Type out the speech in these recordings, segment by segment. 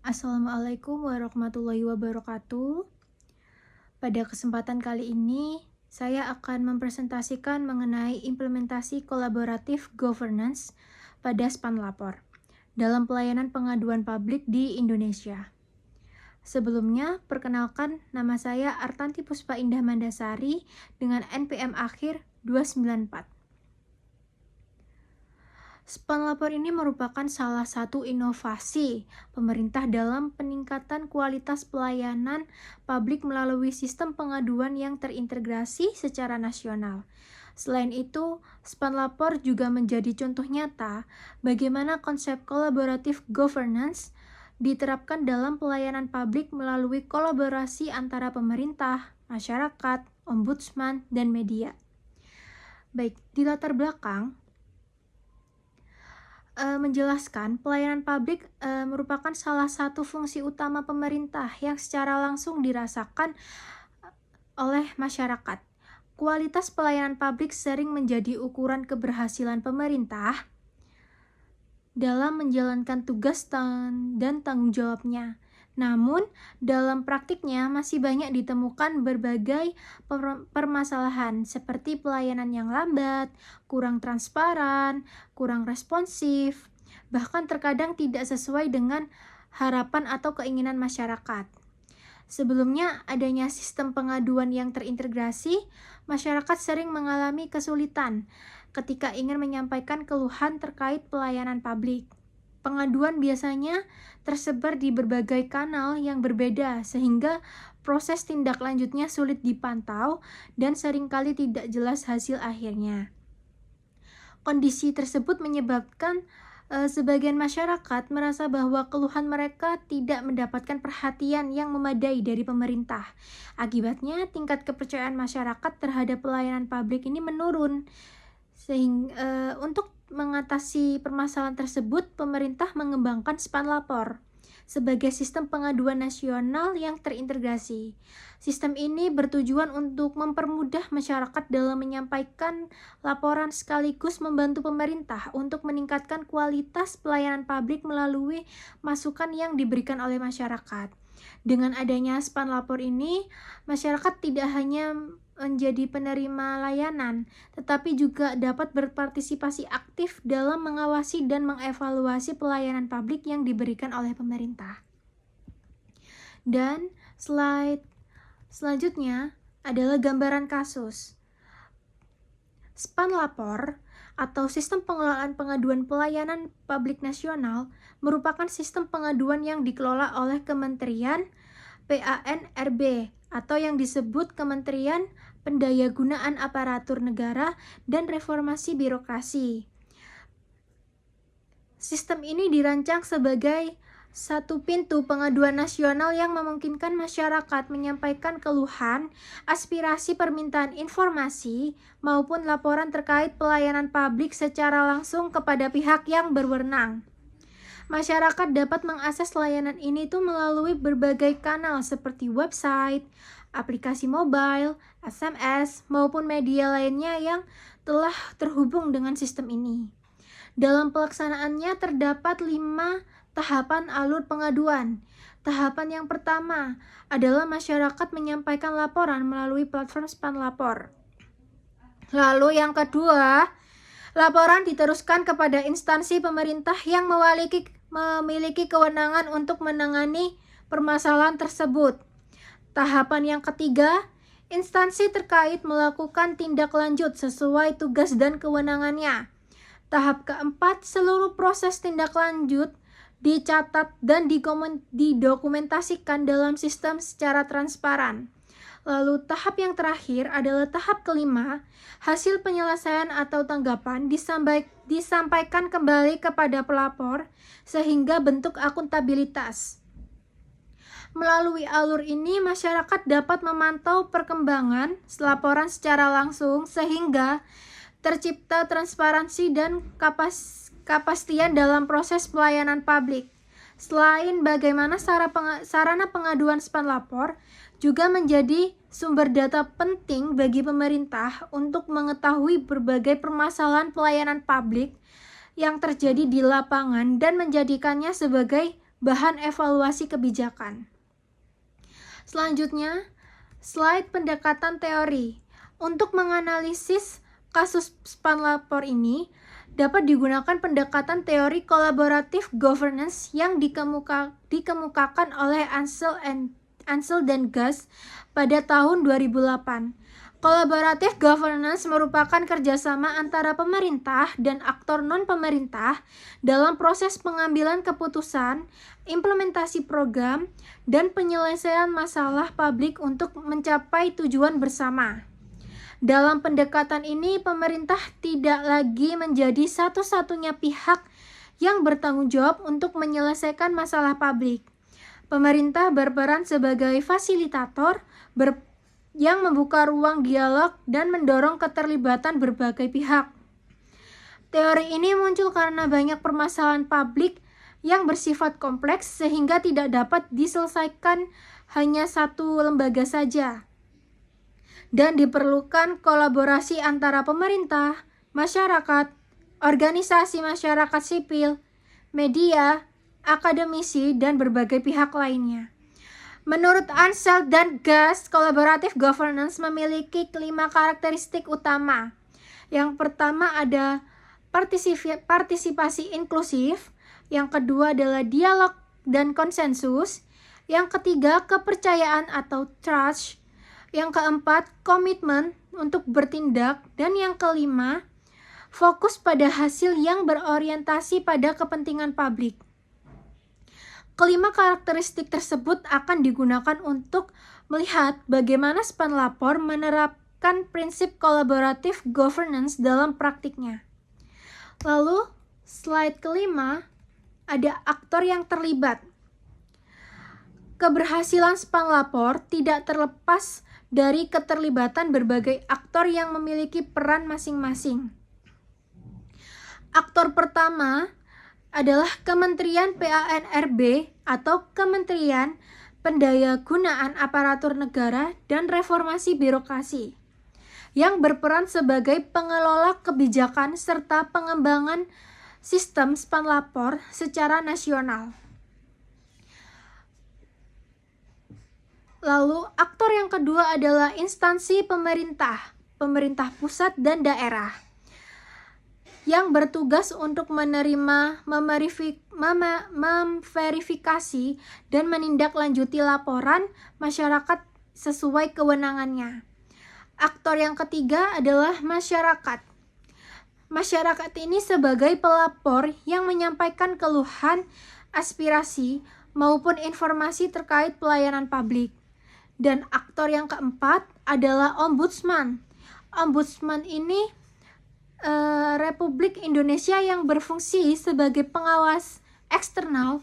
Assalamualaikum warahmatullahi wabarakatuh. Pada kesempatan kali ini, saya akan mempresentasikan mengenai implementasi kolaboratif governance pada Spanlapor dalam pelayanan pengaduan publik di Indonesia. Sebelumnya, perkenalkan nama saya Artanti Puspa Indah Mandasari dengan NPM akhir 294. Spanlapor ini merupakan salah satu inovasi pemerintah dalam peningkatan kualitas pelayanan publik melalui sistem pengaduan yang terintegrasi secara nasional. Selain itu, Spanlapor juga menjadi contoh nyata bagaimana konsep collaborative governance diterapkan dalam pelayanan publik melalui kolaborasi antara pemerintah, masyarakat, ombudsman, dan media. Baik, di latar belakang, menjelaskan pelayanan publik merupakan salah satu fungsi utama pemerintah yang secara langsung dirasakan oleh masyarakat. Kualitas pelayanan publik sering menjadi ukuran keberhasilan pemerintah dalam menjalankan tugas dan tanggung jawabnya. Namun, dalam praktiknya masih banyak ditemukan berbagai permasalahan seperti pelayanan yang lambat, kurang transparan, kurang responsif, bahkan terkadang tidak sesuai dengan harapan atau keinginan masyarakat. Sebelumnya adanya sistem pengaduan yang terintegrasi, masyarakat sering mengalami kesulitan ketika ingin menyampaikan keluhan terkait pelayanan publik. Pengaduan biasanya tersebar di berbagai kanal yang berbeda sehingga proses tindak lanjutnya sulit dipantau dan seringkali tidak jelas hasil akhirnya. Kondisi tersebut menyebabkan sebagian masyarakat merasa bahwa keluhan mereka tidak mendapatkan perhatian yang memadai dari pemerintah. Akibatnya, tingkat kepercayaan masyarakat terhadap pelayanan publik ini menurun. Sehingga untuk mengatasi permasalahan tersebut, pemerintah mengembangkan Spanlapor sebagai sistem pengaduan nasional yang terintegrasi. Sistem ini bertujuan untuk mempermudah masyarakat dalam menyampaikan laporan sekaligus membantu pemerintah untuk meningkatkan kualitas pelayanan publik melalui masukan yang diberikan oleh masyarakat. Dengan adanya Spanlapor ini, masyarakat tidak hanya menjadi penerima layanan, tetapi juga dapat berpartisipasi aktif dalam mengawasi dan mengevaluasi pelayanan publik yang diberikan oleh pemerintah. Dan slide selanjutnya adalah gambaran kasus. Spanlapor atau Sistem Pengelolaan Pengaduan Pelayanan Publik Nasional merupakan sistem pengaduan yang dikelola oleh Kementerian PANRB atau yang disebut Kementerian Pendayagunaan Aparatur Negara dan Reformasi Birokrasi. Sistem ini dirancang sebagai satu pintu pengaduan nasional yang memungkinkan masyarakat menyampaikan keluhan, aspirasi, permintaan informasi, maupun laporan terkait pelayanan publik secara langsung kepada pihak yang berwenang. Masyarakat dapat mengakses layanan ini melalui berbagai kanal seperti website, aplikasi mobile, SMS, maupun media lainnya yang telah terhubung dengan sistem ini. Dalam pelaksanaannya terdapat 5 tahapan alur pengaduan. Tahapan yang pertama adalah masyarakat menyampaikan laporan melalui platform Spanlapor. Lalu yang kedua, laporan diteruskan kepada instansi pemerintah yang memiliki kewenangan untuk menangani permasalahan tersebut. Tahapan yang ketiga, instansi terkait melakukan tindak lanjut sesuai tugas dan kewenangannya. Tahap keempat, seluruh proses tindak lanjut dicatat dan didokumentasikan dalam sistem secara transparan. Lalu tahap yang terakhir adalah tahap kelima, hasil penyelesaian atau tanggapan disampaikan kembali kepada pelapor sehingga bentuk akuntabilitas. Melalui alur ini, masyarakat dapat memantau perkembangan laporan secara langsung sehingga tercipta transparansi dan kepastian dalam proses pelayanan publik. Selain bagaimana sarana pengaduan Spanlapor juga menjadi sumber data penting bagi pemerintah untuk mengetahui berbagai permasalahan pelayanan publik yang terjadi di lapangan dan menjadikannya sebagai bahan evaluasi kebijakan. Selanjutnya, slide pendekatan teori. Untuk menganalisis kasus spam lapor ini, dapat digunakan pendekatan teori kolaboratif governance yang dikemukakan oleh Ansel dan Gus pada tahun 2008. Kolaboratif governance merupakan kerjasama antara pemerintah dan aktor non-pemerintah dalam proses pengambilan keputusan, implementasi program, dan penyelesaian masalah publik untuk mencapai tujuan bersama. Dalam pendekatan ini, pemerintah tidak lagi menjadi satu-satunya pihak yang bertanggung jawab untuk menyelesaikan masalah publik. Pemerintah berperan sebagai fasilitator yang membuka ruang dialog dan mendorong keterlibatan berbagai pihak. Teori ini muncul karena banyak permasalahan publik yang bersifat kompleks sehingga tidak dapat diselesaikan hanya satu lembaga saja. Dan diperlukan kolaborasi antara pemerintah, masyarakat, organisasi masyarakat sipil, media, akademisi, dan berbagai pihak lainnya. Menurut Ansel dan Gus, collaborative governance memiliki 5 karakteristik utama. Yang pertama ada partisipasi inklusif, yang kedua adalah dialog dan konsensus, yang ketiga kepercayaan atau trust, yang keempat komitmen untuk bertindak, dan yang kelima fokus pada hasil yang berorientasi pada kepentingan publik. Kelima karakteristik tersebut akan digunakan untuk melihat bagaimana spam lapor menerapkan prinsip collaborative governance dalam praktiknya. Lalu, slide kelima, ada aktor yang terlibat. Keberhasilan spam lapor tidak terlepas dari keterlibatan berbagai aktor yang memiliki peran masing-masing. Aktor pertama adalah Kementerian PANRB atau Kementerian Pendayagunaan Aparatur Negara dan Reformasi Birokrasi yang berperan sebagai pengelola kebijakan serta pengembangan sistem spam lapor secara nasional. Lalu aktor yang kedua adalah instansi pemerintah pusat dan daerah yang bertugas untuk menerima, memverifikasi, dan menindaklanjuti laporan masyarakat sesuai kewenangannya. Aktor yang ketiga adalah masyarakat. Masyarakat ini sebagai pelapor yang menyampaikan keluhan, aspirasi, maupun informasi terkait pelayanan publik. Dan aktor yang keempat adalah ombudsman. Ombudsman ini Republik Indonesia yang berfungsi sebagai pengawas eksternal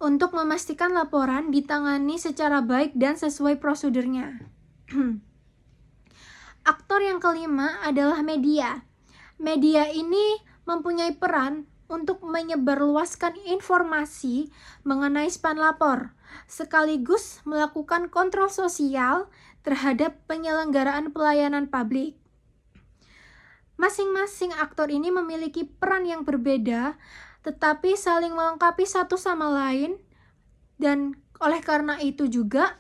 untuk memastikan laporan ditangani secara baik dan sesuai prosedurnya. Aktor yang kelima adalah media. Media ini mempunyai peran untuk menyebarluaskan informasi mengenai spam lapor, sekaligus melakukan kontrol sosial terhadap penyelenggaraan pelayanan publik. Masing-masing aktor ini memiliki peran yang berbeda, tetapi saling melengkapi satu sama lain, dan oleh karena itu juga,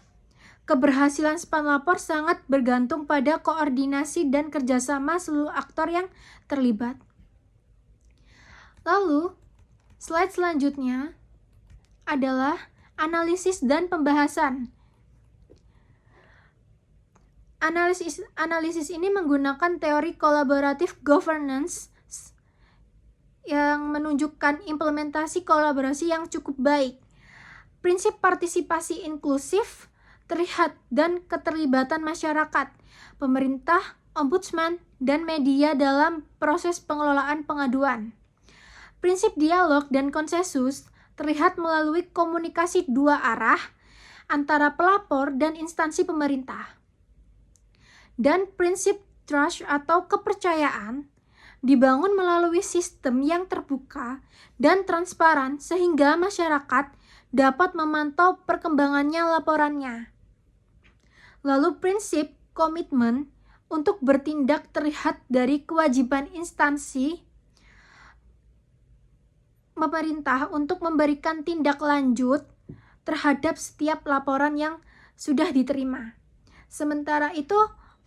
keberhasilan spam lapor sangat bergantung pada koordinasi dan kerjasama seluruh aktor yang terlibat. Lalu, slide selanjutnya adalah analisis dan pembahasan. Analisis ini menggunakan teori collaborative governance yang menunjukkan implementasi kolaborasi yang cukup baik. Prinsip partisipasi inklusif terlihat dan keterlibatan masyarakat, pemerintah, ombudsman, dan media dalam proses pengelolaan pengaduan. Prinsip dialog dan konsensus terlihat melalui komunikasi dua arah antara pelapor dan instansi pemerintah. Dan prinsip trust atau kepercayaan dibangun melalui sistem yang terbuka dan transparan sehingga masyarakat dapat memantau perkembangannya laporannya. Lalu prinsip komitmen untuk bertindak terlihat dari kewajiban instansi pemerintah untuk memberikan tindak lanjut terhadap setiap laporan yang sudah diterima. Sementara itu,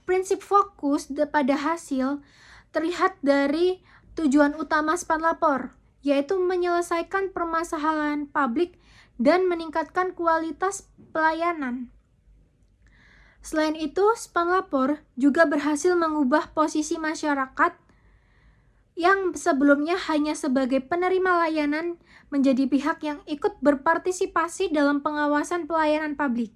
prinsip fokus pada hasil terlihat dari tujuan utama Spanlapor, yaitu menyelesaikan permasalahan publik dan meningkatkan kualitas pelayanan. Selain itu, Spanlapor juga berhasil mengubah posisi masyarakat yang sebelumnya hanya sebagai penerima layanan menjadi pihak yang ikut berpartisipasi dalam pengawasan pelayanan publik.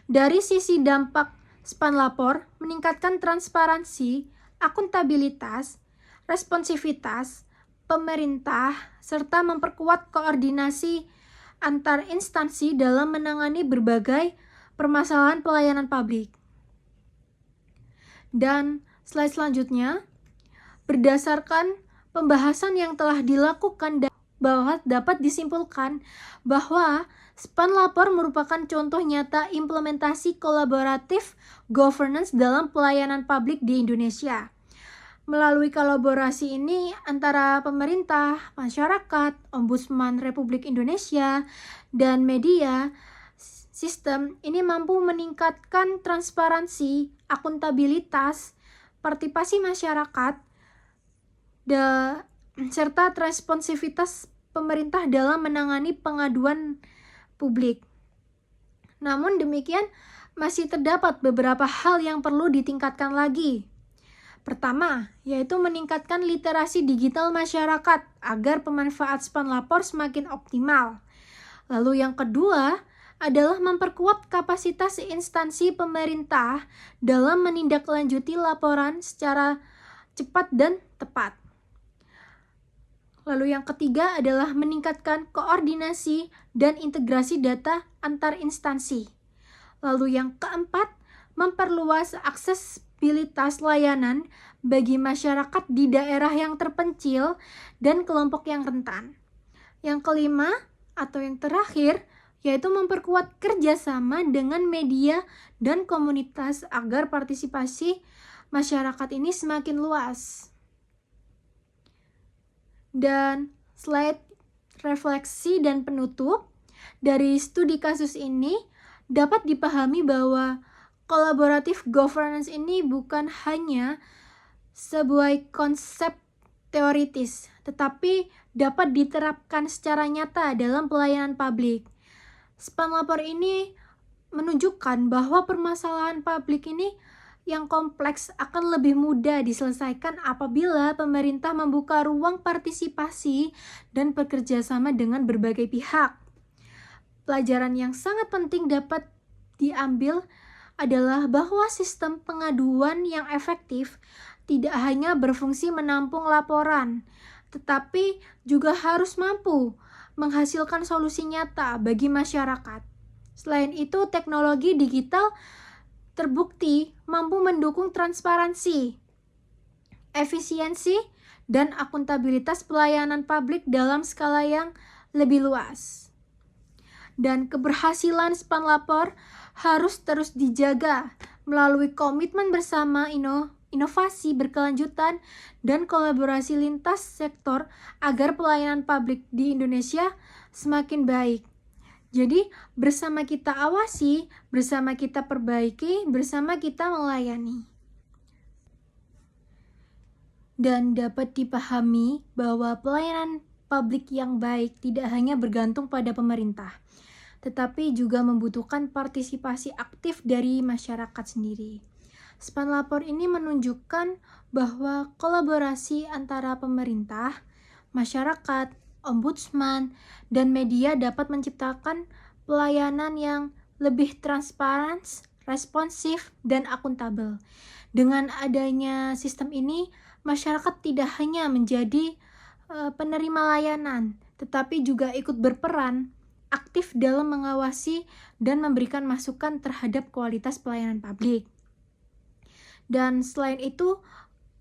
Dari sisi dampak, Spanlapor meningkatkan transparansi, akuntabilitas, responsivitas pemerintah, serta memperkuat koordinasi antar instansi dalam menangani berbagai permasalahan pelayanan publik. Dan slide selanjutnya, berdasarkan pembahasan yang telah dilakukan bahwa dapat disimpulkan bahwa Spanlapor merupakan contoh nyata implementasi kolaboratif governance dalam pelayanan publik di Indonesia. Melalui kolaborasi ini antara pemerintah, masyarakat, Ombudsman Republik Indonesia, dan media, sistem ini mampu meningkatkan transparansi, akuntabilitas, partisipasi masyarakat, serta responsivitas pemerintah dalam menangani pengaduan publik. Namun demikian, masih terdapat beberapa hal yang perlu ditingkatkan lagi. Pertama, yaitu meningkatkan literasi digital masyarakat agar pemanfaat Spanlapor semakin optimal. Lalu yang kedua adalah memperkuat kapasitas instansi pemerintah dalam menindaklanjuti laporan secara cepat dan tepat. Lalu yang ketiga adalah meningkatkan koordinasi dan integrasi data antar instansi. Lalu yang keempat, memperluas aksesibilitas layanan bagi masyarakat di daerah yang terpencil dan kelompok yang rentan. Yang kelima atau yang terakhir, yaitu memperkuat kerjasama dengan media dan komunitas agar partisipasi masyarakat ini semakin luas. Dan slide refleksi dan penutup, dari studi kasus ini dapat dipahami bahwa collaborative governance ini bukan hanya sebuah konsep teoritis, tetapi dapat diterapkan secara nyata dalam pelayanan publik. Spanlapor ini menunjukkan bahwa permasalahan publik ini yang kompleks akan lebih mudah diselesaikan apabila pemerintah membuka ruang partisipasi dan bekerja sama dengan berbagai pihak. Pelajaran yang sangat penting dapat diambil adalah bahwa sistem pengaduan yang efektif tidak hanya berfungsi menampung laporan, tetapi juga harus mampu menghasilkan solusi nyata bagi masyarakat. Selain itu, teknologi digital terbukti mampu mendukung transparansi, efisiensi, dan akuntabilitas pelayanan publik dalam skala yang lebih luas. Dan keberhasilan Spanlapor harus terus dijaga melalui komitmen bersama inovasi berkelanjutan dan kolaborasi lintas sektor agar pelayanan publik di Indonesia semakin baik. Jadi, bersama kita awasi, bersama kita perbaiki, bersama kita melayani. Dan dapat dipahami bahwa pelayanan publik yang baik tidak hanya bergantung pada pemerintah, tetapi juga membutuhkan partisipasi aktif dari masyarakat sendiri. Spanlapor ini menunjukkan bahwa kolaborasi antara pemerintah, masyarakat, ombudsman, dan media dapat menciptakan pelayanan yang lebih transparan, responsif, dan akuntabel. Dengan adanya sistem ini, masyarakat tidak hanya menjadi penerima layanan, tetapi juga ikut berperan aktif dalam mengawasi dan memberikan masukan terhadap kualitas pelayanan publik. Dan selain itu,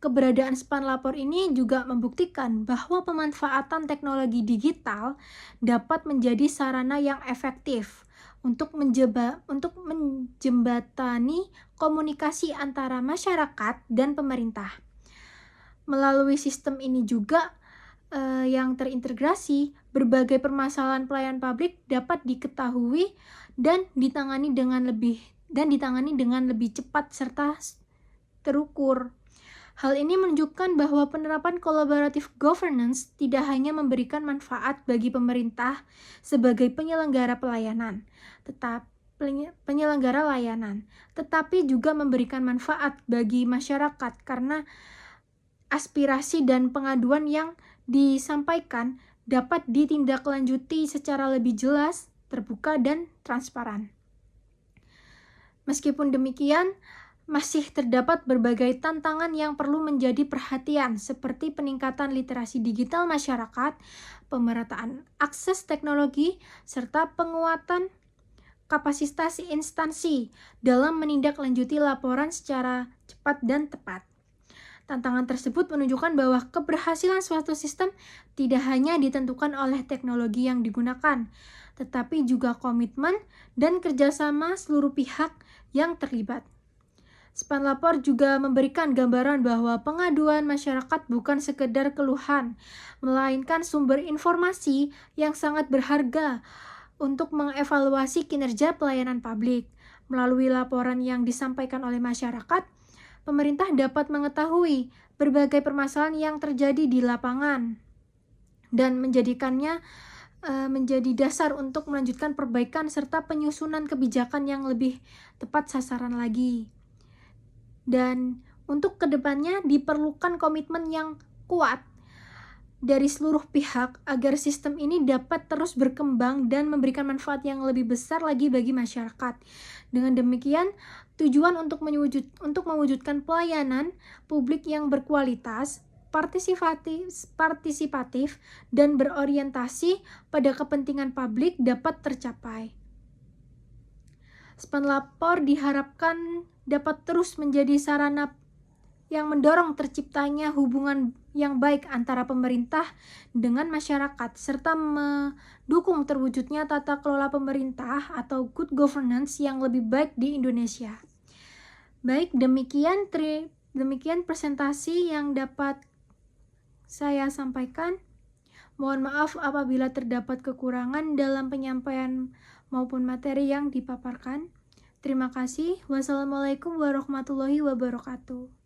keberadaan Spanlapor ini juga membuktikan bahwa pemanfaatan teknologi digital dapat menjadi sarana yang efektif untuk menjembatani komunikasi antara masyarakat dan pemerintah. Melalui sistem ini juga yang terintegrasi, berbagai permasalahan pelayanan publik dapat diketahui dan ditangani dengan lebih cepat serta terukur. Hal ini menunjukkan bahwa penerapan collaborative governance tidak hanya memberikan manfaat bagi pemerintah sebagai penyelenggara layanan, tetapi juga memberikan manfaat bagi masyarakat karena aspirasi dan pengaduan yang disampaikan dapat ditindaklanjuti secara lebih jelas, terbuka, dan transparan. Meskipun demikian, masih terdapat berbagai tantangan yang perlu menjadi perhatian, seperti peningkatan literasi digital masyarakat, pemerataan akses teknologi, serta penguatan kapasitas instansi dalam menindaklanjuti laporan secara cepat dan tepat. Tantangan tersebut menunjukkan bahwa keberhasilan suatu sistem tidak hanya ditentukan oleh teknologi yang digunakan, tetapi juga komitmen dan kerjasama seluruh pihak yang terlibat. Spanlapor juga memberikan gambaran bahwa pengaduan masyarakat bukan sekedar keluhan, melainkan sumber informasi yang sangat berharga untuk mengevaluasi kinerja pelayanan publik. Melalui laporan yang disampaikan oleh masyarakat, pemerintah dapat mengetahui berbagai permasalahan yang terjadi di lapangan dan menjadikannya menjadi dasar untuk melanjutkan perbaikan serta penyusunan kebijakan yang lebih tepat sasaran lagi. Dan untuk kedepannya diperlukan komitmen yang kuat dari seluruh pihak agar sistem ini dapat terus berkembang dan memberikan manfaat yang lebih besar lagi bagi masyarakat. Dengan demikian, tujuan untuk mewujudkan pelayanan publik yang berkualitas, partisipatif, dan berorientasi pada kepentingan publik dapat tercapai. Spanlapor diharapkan dapat terus menjadi sarana yang mendorong terciptanya hubungan yang baik antara pemerintah dengan masyarakat, serta mendukung terwujudnya tata kelola pemerintah atau good governance yang lebih baik di Indonesia. Baik, demikian presentasi yang dapat saya sampaikan. Mohon maaf apabila terdapat kekurangan dalam penyampaian maupun materi yang dipaparkan. Terima kasih. Wassalamualaikum warahmatullahi wabarakatuh.